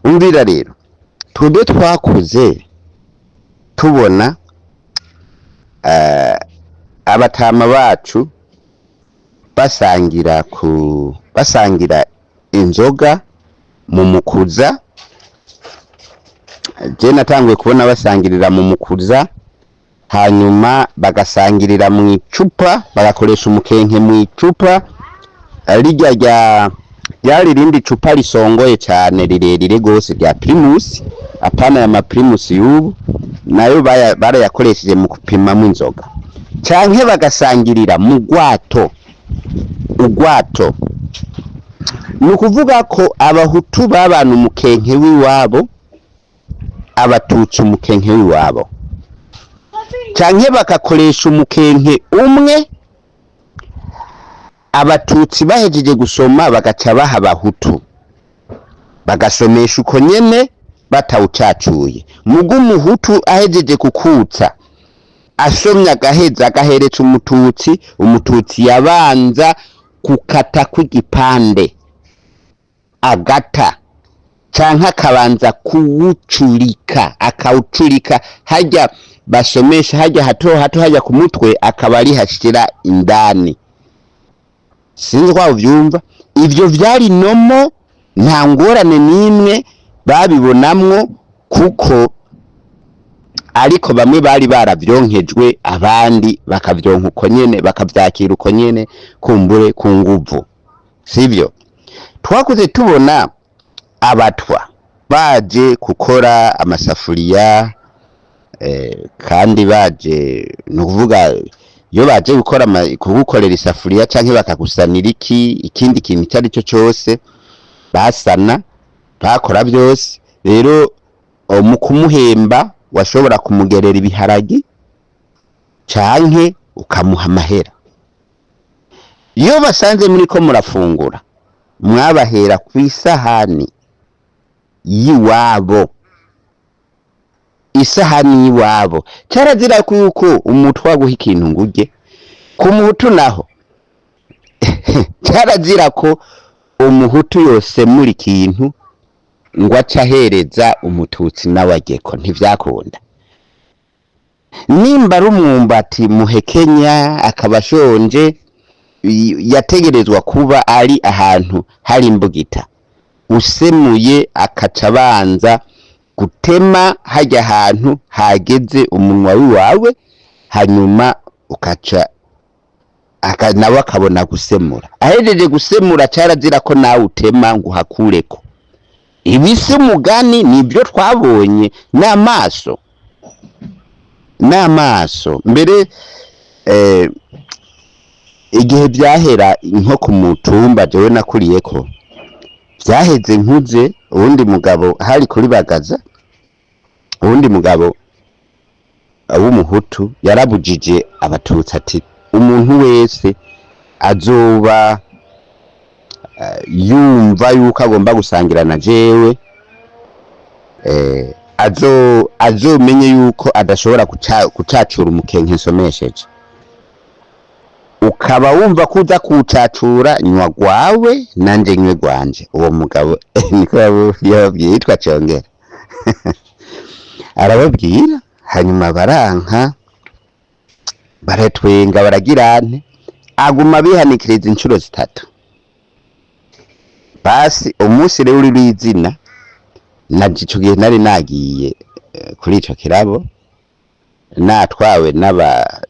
umvira rero twebwe twakuze tubona abatama bacu basangira inzoga mu mukuza. Je natanguye kubona basangirira mu mukuza, hanyuma bagasangirira mu icupa, bagakoresha umukenke mu icupa ryari rindi cupa risongoye cyane rirerire gose rya Primus, apana ya ma Primus y'ubu, nayo barayakoresheje mu kupimamo inzoga. Canke bagasangirira mu ugwato. Ni ukuvuga ko abahutu babana umukenke w'iwabo, abatutsi umukenke w'iwabo, canke bakakoresha umukenke umwe, abatutsi bahejeje gusoma bagaca baha abahutu bagasomesha uko nyene batawucacuye. Mugu umuhutu ahejeje kukutsa asomye agaheza agahereza umututsi yabanza gukata kw'igipande agata, canke akabanza akawucurika hajya basomesha hajya hato hajya ku mutwe akaba ari hashira indani. Sinzi kwa uvyumva, ivyo vyari nomo, nta ngorane nimwe babibonamwo, kuko ariko bamwe bari baravyonkejwe, abandi bakavyonka uko nyene, bakavyakira uko nyene, kumbure ku nguvu. Sivyo twakuze tubona abatwa baje gukora amasafuriya, kandi baje no kuvuga iyo baje kugukorera isafuriya canke bakagusanira ikindi kintu cyari cyo cyose, basana bakora byose. Rero mu kumuhemba washobora kumugerera ibiharagi canke ukamuha amahera. Iyo basanze muri ko murafungura, mwabahera ku isahani yiwabo, isahani yiwabo. Carazira kuko umutwa guha ikintu ngurye. Ku muhutu naho carazira ko umuhutu yose muri kintu ngo acahereza umututsi nawageko, ntivyakunda. Nimba ari umwumbati muhekenya akabashonje, yategerezwa kuba ari ahantu hari imbugita, usemuye akacabanza gutema hajya ahantu hageze umunwa wiwawe, hanyuma ukaca nawe akabona gusemura. Ahejeje gusemura carazira ko nawe utema ngo hakureko. Ibisi umugani nibyo twabonye n'amaso mbere. Igihe byahera nko ku mutumba jewe nakuriyeko, byaheze nkuze, uwundi mugabo hari kuri Bagaza, uwundi mugabo w'umuhutu yarabujije abatutsi ati umuntu wese azoba yumva yuko agomba gusangira na jewe, azomenye yuko adashobora kucacura umukenke nsomesheje. Ukaba wumva kuza kucacura, nywa gwawe nanje nywe gwanje. Uwo mugabo niko yababwiye, yitwa Congera. Arababwira, hanyuma baranka, baratwenga, baragirane, aguma bihanikiriza inshuro zitatu. Basi umunsi rero uri izina, naje ico gihe nari nagiye kuri ico kirabo, natwawe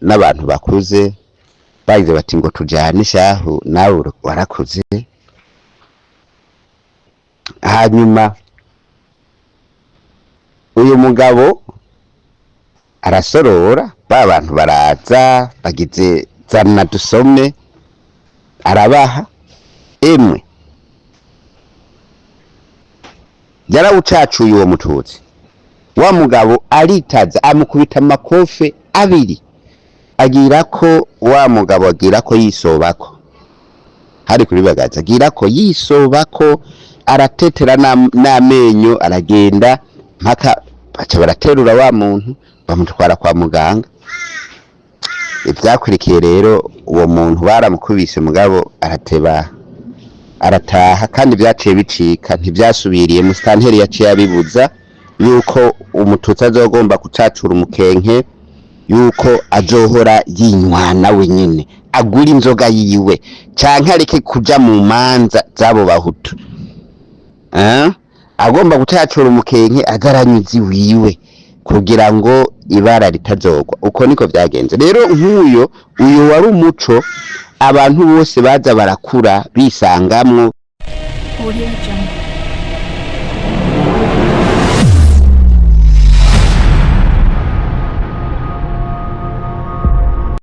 n'abantu bakuze, bagize bati ngo tujane shahu, nawe warakuze. Hanyuma uyu mugabo arasorora, ba bantu baraza, bagize zana dusome, arabaha. Emwe yarawucacuye uwo mututsi. Wa mugabo aritaza, amukubita amakofe abiri, agira ko wa mugabo agira ko yisobako. Hari kuri Bagaza, agira ko yisobako, aratetera n'amenyo, aragenda mpaka baca baraterura wa muntu bamutwara kwa muganga. Ivyakurikiye rero, uwo muntu baramukubise, mugabo arateba arataha, kandi vyaciye bicika, ntivyasubiriye. Musitanteri yaciye abibuza yuko umututsi azogomba kucacura umukenke, yuko azohora yinywana wenyene agura inzoga yiwe, canke areke kuja mu manza z'abo bahutu. Agomba gucacura umukenke azaranyuzi wiwe kugira ngo ibara ritazogwa. Uko niko vyagenze rero. Nk'uyo wari umuco abantu bose baza barakura bisangamwo.